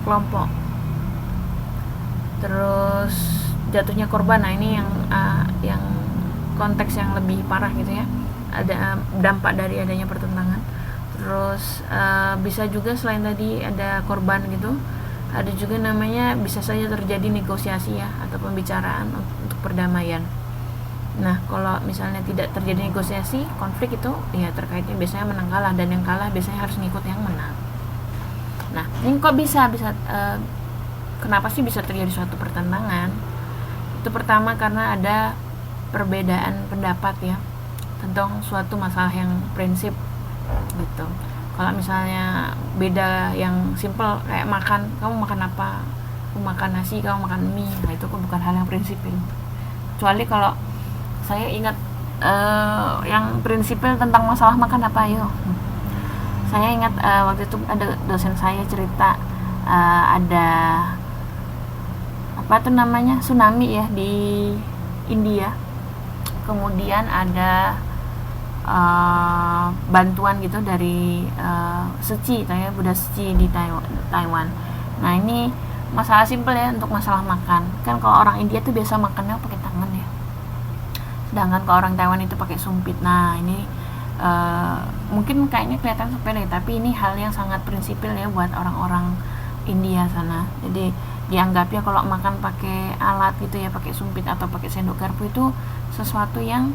kelompok. Terus jatuhnya korban, nah ini yang konteks yang lebih parah gitu ya, ada dampak dari adanya pertentangan. Terus bisa juga selain tadi ada korban gitu, ada juga namanya bisa saja terjadi negosiasi ya, atau pembicaraan untuk perdamaian. Nah, kalau misalnya tidak terjadi negosiasi, konflik itu ya terkaitnya biasanya menang kalah, dan yang kalah biasanya harus ngikut yang menang. Nah, ini kok bisa kenapa sih bisa terjadi suatu pertentangan? Itu pertama karena ada perbedaan pendapat ya tentang suatu masalah yang prinsip gitu. Kalau misalnya beda yang simple kayak makan, kamu makan apa, aku makan nasi, kamu makan mie, nah itu bukan hal yang prinsipil. Kecuali kalau saya ingat yang prinsipil tentang masalah makan apa, ayo. Saya ingat waktu itu ada dosen saya cerita ada apa tuh namanya, tsunami ya di India. Kemudian ada bantuan gitu dari Seci, ya Buddha Seci di Taiwan. Nah ini masalah simpel ya untuk masalah makan. Kan kalau orang India tuh biasa makannya pakai tangan ya, sedangkan kalau orang Taiwan itu pakai sumpit. Nah ini mungkin kayaknya kelihatan sepele, tapi ini hal yang sangat prinsipil ya buat orang-orang India sana. Jadi dianggapnya kalau makan pakai alat gitu ya, pakai sumpit atau pakai sendok garpu itu sesuatu yang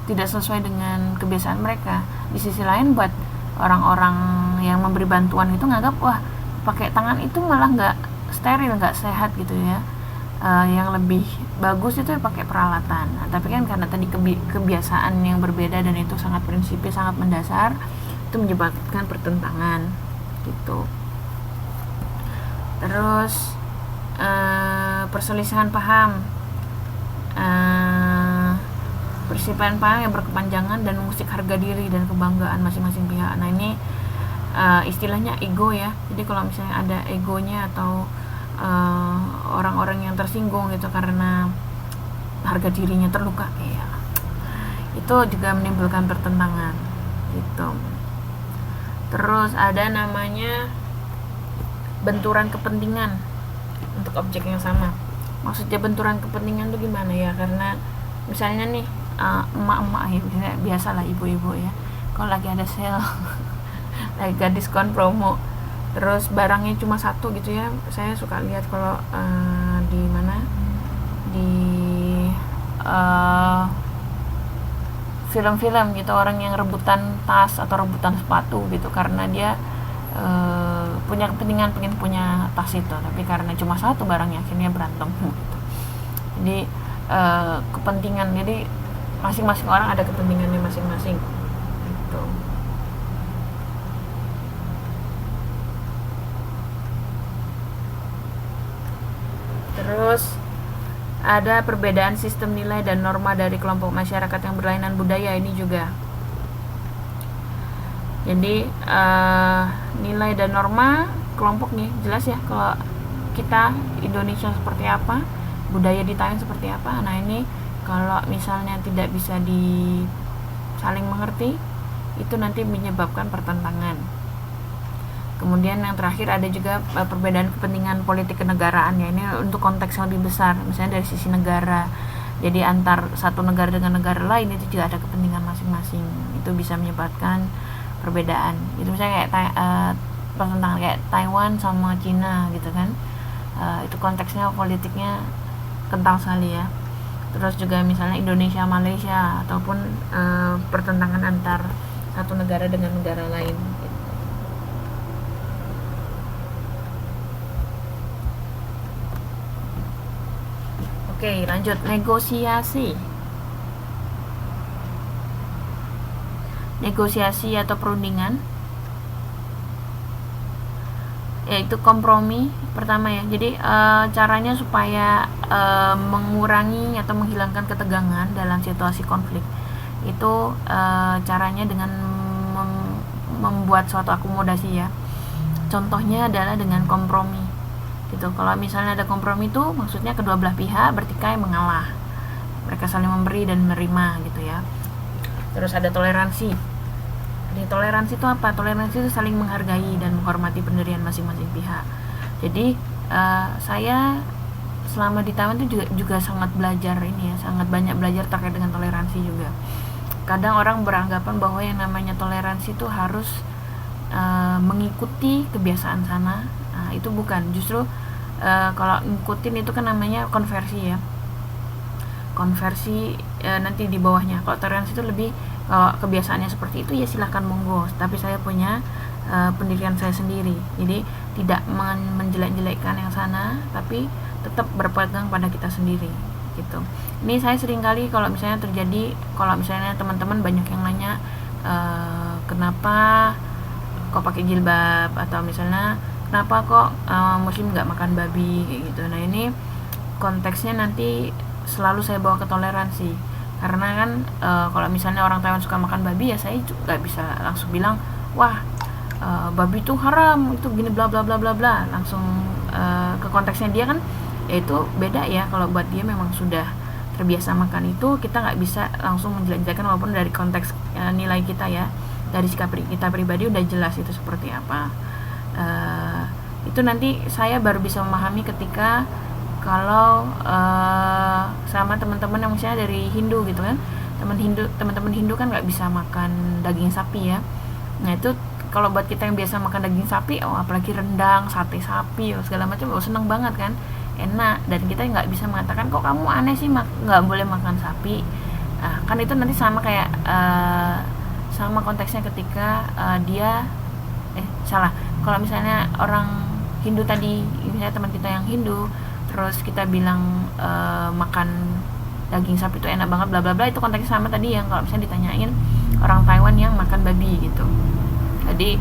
tidak sesuai dengan kebiasaan mereka. Di sisi lain buat orang-orang yang memberi bantuan itu nganggap wah pakai tangan itu malah nggak steril, nggak sehat gitu ya. Yang lebih bagus itu pakai peralatan. Nah, tapi kan karena tadi kebiasaan yang berbeda dan itu sangat prinsipil, sangat mendasar, itu menyebabkan pertentangan gitu. Terus perselisihan paham, perselisihan paham yang berkepanjangan dan mengusik harga diri dan kebanggaan masing-masing pihak. Nah ini istilahnya ego ya. Jadi kalau misalnya ada egonya atau orang-orang yang tersinggung gitu karena harga dirinya terluka, ya itu juga menimbulkan pertentangan gitu. Terus ada namanya benturan kepentingan untuk objek yang sama. Maksudnya benturan kepentingan itu gimana ya? Karena misalnya nih emak-emak ya, biasalah ibu-ibu ya, kalau lagi ada sale lagi ada diskon promo, terus barangnya cuma satu gitu ya. Saya suka lihat kalau di mana, di film-film gitu, orang yang rebutan tas atau rebutan sepatu gitu karena dia punya kepentingan pengen punya tas itu, tapi karena cuma satu barangnya akhirnya berantem gitu. Jadi kepentingan, jadi masing-masing orang ada kepentingannya masing-masing gitu. Terus ada perbedaan sistem nilai dan norma dari kelompok masyarakat yang berlainan budaya, ini juga. Jadi nilai dan norma kelompok nih jelas ya, kalau kita Indonesia seperti apa, budaya di Thailand seperti apa. Nah ini kalau misalnya tidak bisa saling mengerti, itu nanti menyebabkan pertentangan. Kemudian yang terakhir ada juga perbedaan kepentingan politik kenegaraan ya. Ini untuk konteks yang lebih besar, misalnya dari sisi negara. Jadi antar satu negara dengan negara lain itu juga ada kepentingan masing-masing. Itu bisa menyebabkan perbedaan. Itu misalnya kayak pertentangan kayak Taiwan sama Cina gitu kan. Itu konteksnya politiknya kental sekali ya. Terus juga misalnya Indonesia Malaysia, ataupun pertentangan antar satu negara dengan negara lain gitu. Oke, lanjut negosiasi atau perundingan, yaitu kompromi pertama ya. Jadi caranya supaya mengurangi atau menghilangkan ketegangan dalam situasi konflik itu caranya dengan membuat suatu akomodasi ya. Contohnya adalah dengan kompromi gitu. Kalau misalnya ada kompromi itu maksudnya kedua belah pihak bertikai mengalah, mereka saling memberi dan menerima gitu ya. Terus ada toleransi. Jadi toleransi itu apa? Toleransi itu saling menghargai dan menghormati pendirian masing-masing pihak. Jadi saya selama di Taiwan itu juga sangat belajar ini ya, sangat banyak belajar terkait dengan toleransi juga. Kadang orang beranggapan bahwa yang namanya toleransi itu harus mengikuti kebiasaan sana. Itu bukan, justru kalau ngikutin itu kan namanya konversi ya. Konversi nanti di bawahnya. Kalau toleransi itu lebih, kalau kebiasaannya seperti itu ya silahkan monggo, tapi saya punya pendirian saya sendiri. Jadi tidak menjelek-jelekkan yang sana, tapi tetap berpegang pada kita sendiri gitu. Ini saya sering kali kalau misalnya terjadi, kalau misalnya teman-teman banyak yang nanya kenapa kok pakai jilbab, atau misalnya kenapa kok muslim nggak makan babi kayak gitu. Nah ini konteksnya nanti selalu saya bawa ke toleransi, karena kan kalau misalnya orang Taiwan suka makan babi ya saya juga nggak bisa langsung bilang wah babi itu haram, itu gini bla bla bla bla bla, langsung ke konteksnya dia kan, yaitu beda ya. Kalau buat dia memang sudah terbiasa makan itu, kita nggak bisa langsung menjelek-jelekan, walaupun dari konteks nilai kita ya, dari sikap kita pribadi udah jelas itu seperti apa. Itu nanti saya baru bisa memahami ketika kalau sama teman-teman yang misalnya dari Hindu gitu kan, teman-teman Hindu kan nggak bisa makan daging sapi ya. Nah itu kalau buat kita yang biasa makan daging sapi, apalagi rendang, sate sapi, segala macam, seneng banget kan, enak, dan kita nggak bisa mengatakan kok kamu aneh sih nggak boleh makan sapi. Kan itu nanti sama kayak sama konteksnya ketika dia salah, kalau misalnya orang Hindu tadi, misalnya teman kita yang Hindu, terus kita bilang makan daging sapi itu enak banget bla bla bla, itu konteksnya sama tadi yang kalau misalnya ditanyain orang Taiwan yang makan babi gitu. Jadi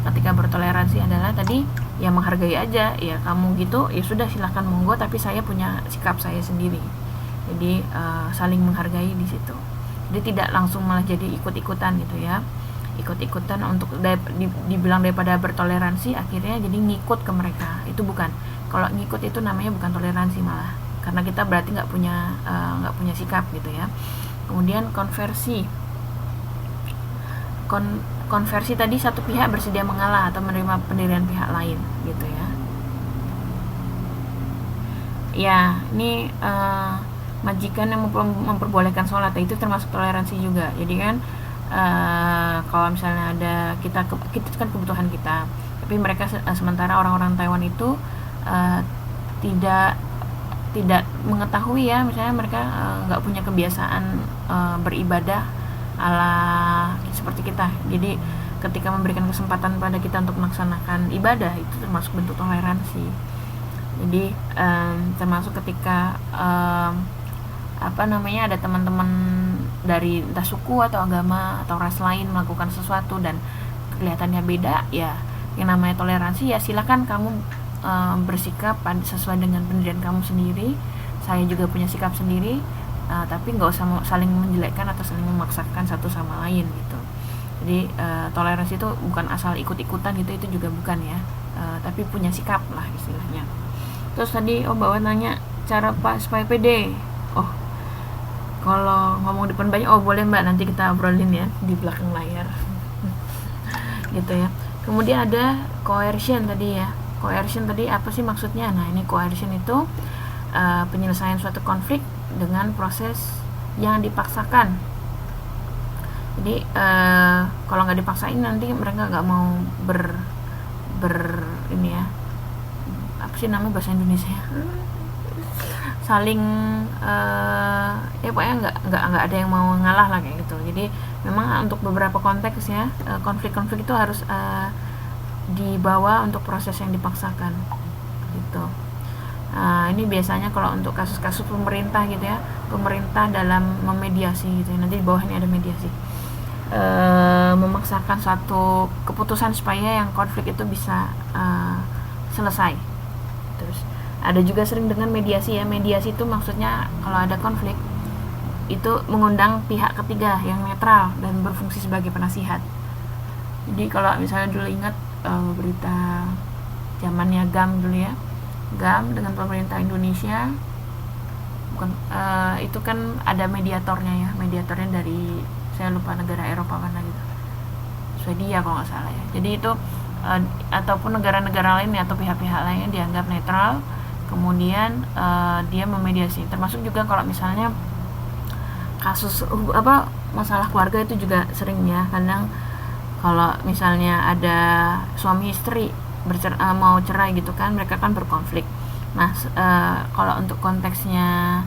ketika bertoleransi adalah tadi ya menghargai aja, ya kamu gitu ya sudah silahkan monggo, tapi saya punya sikap saya sendiri. Jadi saling menghargai di situ. Jadi tidak langsung malah jadi ikut-ikutan gitu ya, ikut-ikutan untuk dibilang daripada bertoleransi akhirnya jadi ngikut ke mereka, itu bukan. Kalau ngikut itu namanya bukan toleransi malah, karena kita berarti nggak punya sikap gitu ya. Kemudian konversi tadi satu pihak bersedia mengalah atau menerima pendirian pihak lain gitu ya. Ya ini majikan yang memperbolehkan sholat itu termasuk toleransi juga. Jadi kan kalau misalnya ada kita kan kebutuhan kita, tapi mereka sementara orang-orang Taiwan itu tidak mengetahui ya, misalnya mereka nggak punya kebiasaan beribadah ala seperti kita. Jadi ketika memberikan kesempatan pada kita untuk melaksanakan ibadah, itu termasuk bentuk toleransi. Jadi termasuk ketika ada teman-teman dari entah suku atau agama atau ras lain melakukan sesuatu dan kelihatannya beda, ya yang namanya toleransi ya silakan kamu bersikap sesuai dengan pendirian kamu sendiri. Saya juga punya sikap sendiri, tapi nggak usah saling menjelekkan atau saling memaksakan satu sama lain gitu. Jadi toleransi itu bukan asal ikut-ikutan gitu, itu juga bukan ya, tapi punya sikap lah istilahnya. Terus tadi Mbak Wan nanya cara supaya pede. Kalau ngomong depan banyak, boleh Mbak, nanti kita obrolin ya di belakang layar gitu ya. Kemudian ada coercion tadi ya. Coercion tadi apa sih maksudnya? Nah ini coercion itu penyelesaian suatu konflik dengan proses yang dipaksakan. Jadi kalau nggak dipaksain nanti mereka nggak mau ini ya, apa sih nama bahasa Indonesia, saling ya pokoknya nggak ada yang mau ngalah lah kayak gitu. Jadi memang untuk beberapa konteks ya, konflik-konflik itu harus dibawa untuk proses yang dipaksakan gitu. Ini biasanya kalau untuk kasus-kasus pemerintah gitu ya, pemerintah dalam memediasi gitu ya, nanti di bawah ini ada mediasi, memaksakan suatu keputusan supaya yang konflik itu bisa selesai. Terus ada juga sering dengan mediasi ya. Mediasi itu maksudnya kalau ada konflik itu mengundang pihak ketiga yang netral dan berfungsi sebagai penasihat. Jadi kalau misalnya dulu ingat berita zamannya GAM dulu ya, GAM dengan pemerintah Indonesia, bukan itu kan ada mediatornya ya, mediatornya dari saya lupa negara Eropa mana gitu. Swedia kalau nggak salah ya. Jadi itu ataupun negara-negara lain atau pihak-pihak lainnya dianggap netral, kemudian dia memediasi. Termasuk juga kalau misalnya kasus masalah keluarga itu juga sering ya, kadang kalau misalnya ada suami istri mau cerai gitu kan, mereka kan berkonflik. Nah kalau untuk konteksnya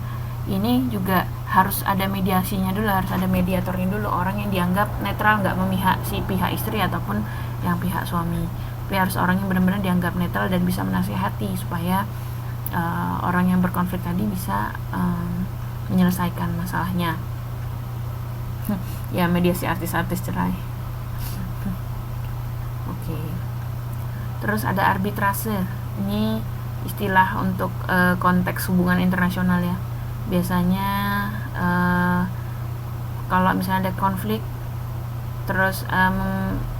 ini juga harus ada mediasinya dulu, harus ada mediatornya dulu, orang yang dianggap netral, nggak memihak si pihak istri ataupun yang pihak suami, tapi harus orang yang benar-benar dianggap netral dan bisa menasihati supaya orang yang berkonflik tadi bisa menyelesaikan masalahnya. Ya, mediasi artis-artis cerai. Oke. Terus ada arbitrase. Ini istilah untuk konteks hubungan internasional ya. Biasanya kalau misalnya ada konflik, terus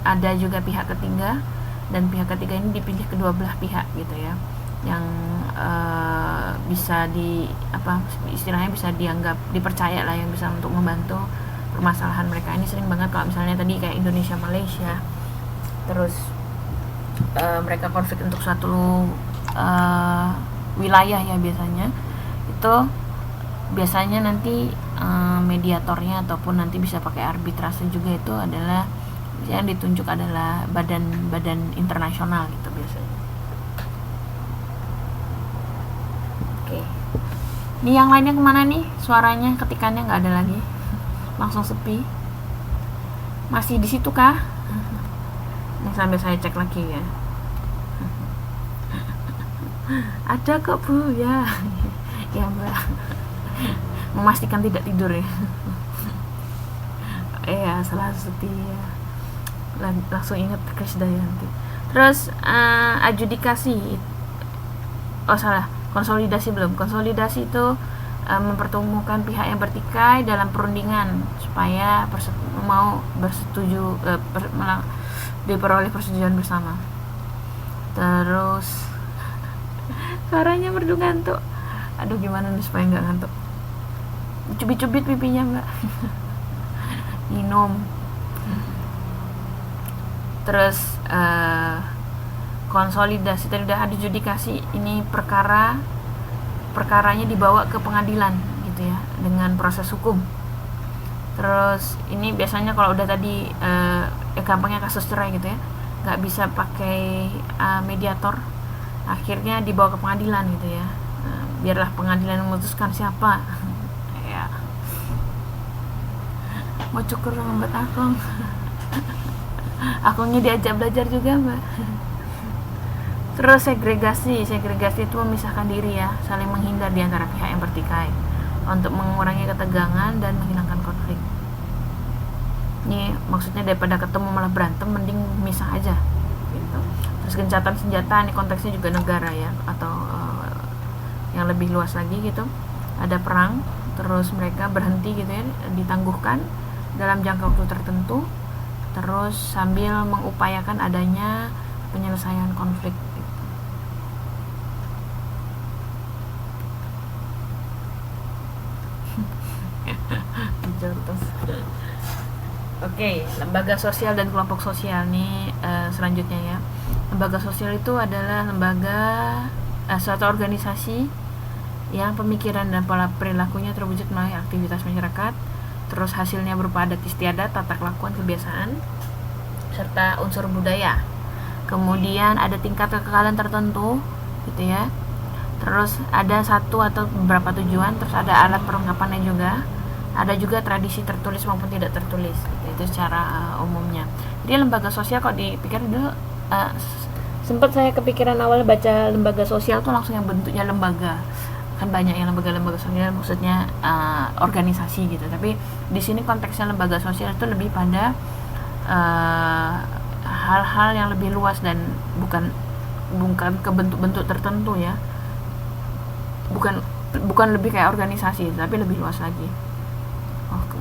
ada juga pihak ketiga, dan pihak ketiga ini dipilih kedua belah pihak gitu ya, yang bisa istilahnya bisa dianggap dipercaya lah, yang bisa untuk membantu permasalahan mereka. Ini sering banget kalau misalnya tadi kayak Indonesia Malaysia, terus mereka konflik untuk suatu wilayah ya, biasanya nanti mediatornya ataupun nanti bisa pakai arbitrase juga, itu adalah yang ditunjuk adalah badan internasional gitu biasanya. Oke. Ini yang lainnya kemana nih? Suaranya, ketikannya nggak ada lagi, langsung sepi. Masih di situ kah? Ini sambil saya cek lagi ya. Ada kok Bu ya. Ya Mbak, memastikan tidak tidur ya. Salah setia. Langsung ingat Krisdayanti. Terus adjudikasi. Konsolidasi belum. Konsolidasi itu mempertemukan pihak yang bertikai dalam perundingan supaya mau bersetuju, diperoleh persetujuan bersama. Terus suaranya merdu ngantuk. Aduh, gimana nih supaya nggak ngantuk? Cubit-cubit pipinya Mbak. Minum. Terus konsolidasi tadi udah, adjudikasi ini perkaranya dibawa ke pengadilan gitu ya, dengan proses hukum. Terus ini biasanya kalau udah tadi gampangnya kasus cerai gitu ya, nggak bisa pakai mediator, akhirnya dibawa ke pengadilan gitu ya. Biarlah pengadilan memutuskan siapa. Ya. Mau cukur sama Mbak Akong. Akongnya diajak belajar juga Mbak. Terus segregasi itu memisahkan diri ya, saling menghindar di antara pihak yang bertikai untuk mengurangi ketegangan dan menghilangkan konflik. Ini maksudnya daripada ketemu malah berantem, mending misah aja gitu. Terus gencatan senjata, ini konteksnya juga negara ya, atau yang lebih luas lagi gitu. Ada perang, terus mereka berhenti gitu ya, ditangguhkan dalam jangka waktu tertentu, terus sambil mengupayakan adanya penyelesaian konflik gitu. Oke, lembaga sosial dan kelompok sosial nih selanjutnya ya. Lembaga sosial itu adalah lembaga suatu organisasi yang pemikiran dan pola perilakunya terwujud melalui aktivitas masyarakat, terus hasilnya berupa adat istiadat, tata kelakuan, kebiasaan, serta unsur budaya. Kemudian ada tingkat kekekalan tertentu gitu ya. Terus ada satu atau beberapa tujuan, terus ada alat perlengkapannya juga. Ada juga tradisi tertulis maupun tidak tertulis gitu. Itu secara umumnya. Jadi lembaga sosial kalau dipikir dulu, sempat saya kepikiran awal baca lembaga sosial tuh langsung yang bentuknya lembaga. Kan banyak yang lembaga sosial maksudnya organisasi gitu. Tapi di sini konteksnya lembaga sosial itu lebih pada hal-hal yang lebih luas dan bukan ke bentuk-bentuk tertentu ya. Bukan lebih kayak organisasi, tapi lebih luas lagi.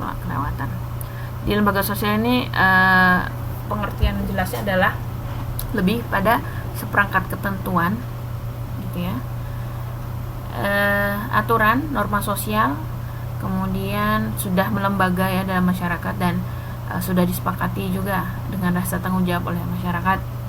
Kelewatan. Di lembaga sosial ini pengertian jelasnya adalah lebih pada seperangkat ketentuan gitu ya, aturan, norma sosial, kemudian sudah melembaga ya dalam masyarakat, dan sudah disepakati juga dengan rasa tanggung jawab oleh masyarakat.